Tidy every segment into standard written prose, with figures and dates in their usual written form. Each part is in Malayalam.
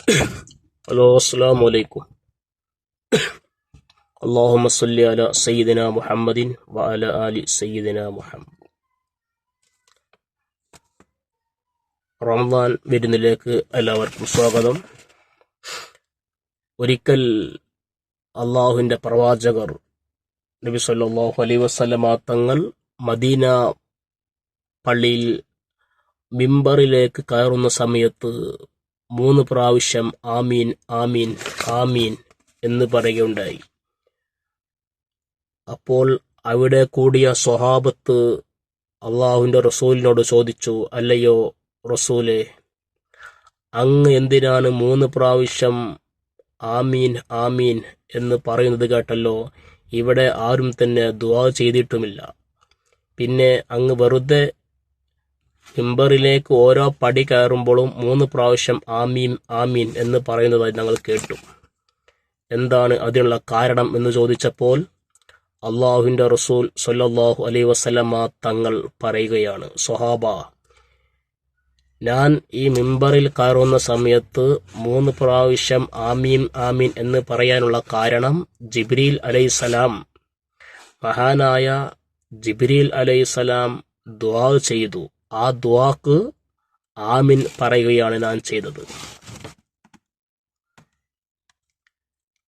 ഹലോ, അസ്സലാമു അലൈക്കും. അല്ലാഹുമ്മ സ്വല്ലി അലാ സയ്യിദിനാ മുഹമ്മദിൻ വ അലാ ആലി സയ്യിദിനാ മുഹമ്മദ്. റമദാൻ വിരുന്നിലേക്ക് എല്ലാവർക്കും സ്വാഗതം. ഒരിക്കൽ അള്ളാഹുവിൻ്റെ പ്രവാചകർ നബി സല്ലല്ലാഹു അലൈഹി വസല്ലമ തങ്ങൾ മദീന പള്ളിയിൽ മിമ്പറിലേക്ക് കയറുന്ന സമയത്ത് 3 പ്രാവശ്യം ആമീൻ ആമീൻ ആമീൻ എന്ന് പറയുകയുണ്ടായി. അപ്പോൾ അവിടെ കൂടിയ സ്വഹാബത്ത് അള്ളാഹുവിൻ്റെ റസൂലിനോട് ചോദിച്ചു, അല്ലയോ റസൂലെ, അങ്ങ് എന്തിനാണ് 3 പ്രാവശ്യം ആമീൻ ആമീൻ എന്ന് പറയുന്നത് കേട്ടല്ലോ, ഇവിടെ ആരും തന്നെ ദുആ ചെയ്തിട്ടുമില്ല. പിന്നെ അങ്ങ് വെറുതെ മിമ്പറിലേക്ക് ഓരോ പടി കയറുമ്പോഴും 3 പ്രാവശ്യം ആമീൻ ആമീൻ എന്ന് പറയുന്നതായി ഞങ്ങൾ കേട്ടു. എന്താണ് അതിനുള്ള കാരണം എന്ന് ചോദിച്ചപ്പോൾ അള്ളാഹുവിൻ്റെ റസൂൽ സ്വല്ലല്ലാഹു അലൈഹി വസല്ലമ തങ്ങൾ പറയുകയാണ്, സ്വഹാബ, ഞാൻ ഈ മിമ്പറിൽ കയറുന്ന സമയത്ത് 3 പ്രാവശ്യം ആമീൻ ആമീൻ എന്ന് പറയാനുള്ള കാരണം ജിബ്രീൽ അലൈഹിസ്സലാം, മഹാനായ ജിബ്രീൽ അലൈഹിസ്സലാം ദുആ ചെയ്തു. ആ ദുആക്ക് ആമീൻ പറയുകയാണ് ഞാൻ ചെയ്തത്.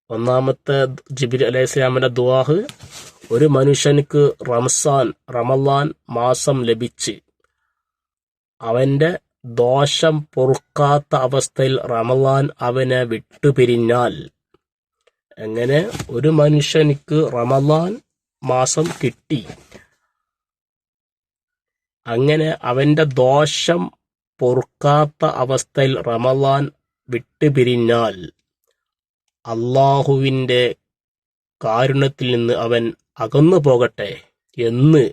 ഒന്നാമത്തെ ജിബ്രീൽ അലൈഹിസ്സലാമിന്റെ ദുആ, ഒരു മനുഷ്യനിക്ക് റമളാൻ മാസം ലഭിച്ച് അവന്റെ ദോഷം പൊറുക്കാത്ത അവസ്ഥയിൽ റമളാൻ അവനെ വിട്ടുപിരിഞ്ഞാൽ, അങ്ങനെ ഒരു മനുഷ്യനിക്ക് റമളാൻ മാസം കിട്ടി, അങ്ങനെ അവന്റെ ദോഷം പൊറുക്കാത്ത അവസ്ഥയിൽ റമളാൻ വിട്ടുപിരിഞ്ഞാൽ അള്ളാഹുവിൻ്റെ കാരുണ്യത്തിൽ നിന്ന് അവൻ അകന്നു പോകട്ടെ എന്ന്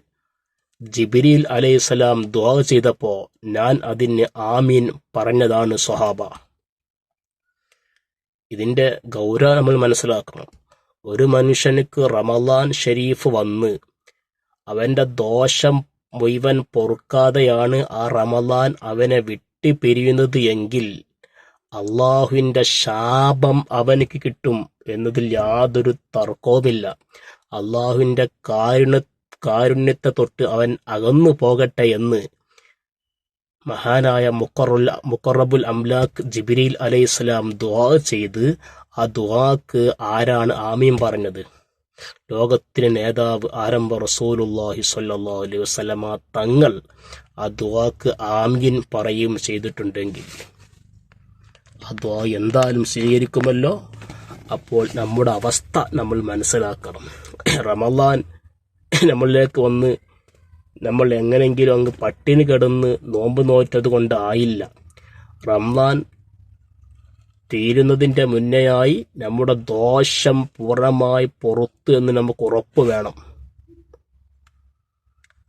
ജിബ്രീൽ അലൈഹിസ്സലാം ദുആ ചെയ്തപ്പോൾ ഞാൻ അതിന് ആമീൻ പറഞ്ഞതാണ് സ്വഹാബ. ഇതിൻ്റെ ഗൗരവം നമ്മൾ മനസ്സിലാക്കണം. ഒരു മനുഷ്യനിക്ക് റമളാൻ ഷരീഫ് വന്ന് അവൻ്റെ ദോഷം മുഴുവൻ പൊറുക്കാതെയാണ് ആ റമളാൻ അവനെ വിട്ടുപിരിയുന്നത് എങ്കിൽ അള്ളാഹുവിൻ്റെ ശാപം അവനക്ക് കിട്ടും എന്നതിൽ യാതൊരു തർക്കവുമില്ല. അള്ളാഹുവിൻ്റെ കാരുണ്യത്തെ തൊട്ട് അവൻ അകന്നു പോകട്ടെ എന്ന് മഹാനായ മുഖറബുൽ അംലാഖ് ജിബ്രീൽ അലൈഹിസ്സലാം ദുആ ചെയ്ത്, ആ ദുആക്ക് ആരാണ് ആമീൻ പറഞ്ഞത്? ലോകത്തിന് നേതാവ് ആരംഭ റസൂലുള്ളാഹി സ്വല്ലല്ലാഹു അലൈഹി വസല്ലമ തങ്ങൾ ആ ദുആക്ക് ആമീൻ പറയുകയും ചെയ്തിട്ടുണ്ടെങ്കിൽ ആ ദുആ എന്തായാലും സ്വീകരിക്കുമല്ലോ. അപ്പോൾ നമ്മുടെ അവസ്ഥ നമ്മൾ മനസ്സിലാക്കണം. റമളാൻ നമ്മളിലേക്ക് വന്ന് നമ്മൾ എങ്ങനെയെങ്കിലും അങ്ങ് പട്ടിണി കിടന്ന് നോമ്പ് നോറ്റത് കൊണ്ടായില്ല. റമളാൻ തീരുന്നതിൻ്റെ മുന്നെയായി നമ്മുടെ ദോഷം പൂർണ്ണമായി പുറത്തു എന്ന് നമുക്ക് ഉറപ്പ് വേണം.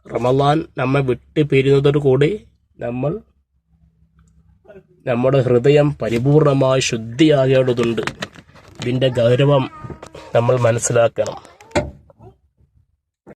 റമളാൻ നമ്മെ വിട്ട് പിരിയുന്നതോടുകൂടി നമ്മുടെ ഹൃദയം പരിപൂർണമായി ശുദ്ധിയാകേണ്ടതുണ്ട്. ഇതിൻ്റെ ഗൗരവം നമ്മൾ മനസ്സിലാക്കണം.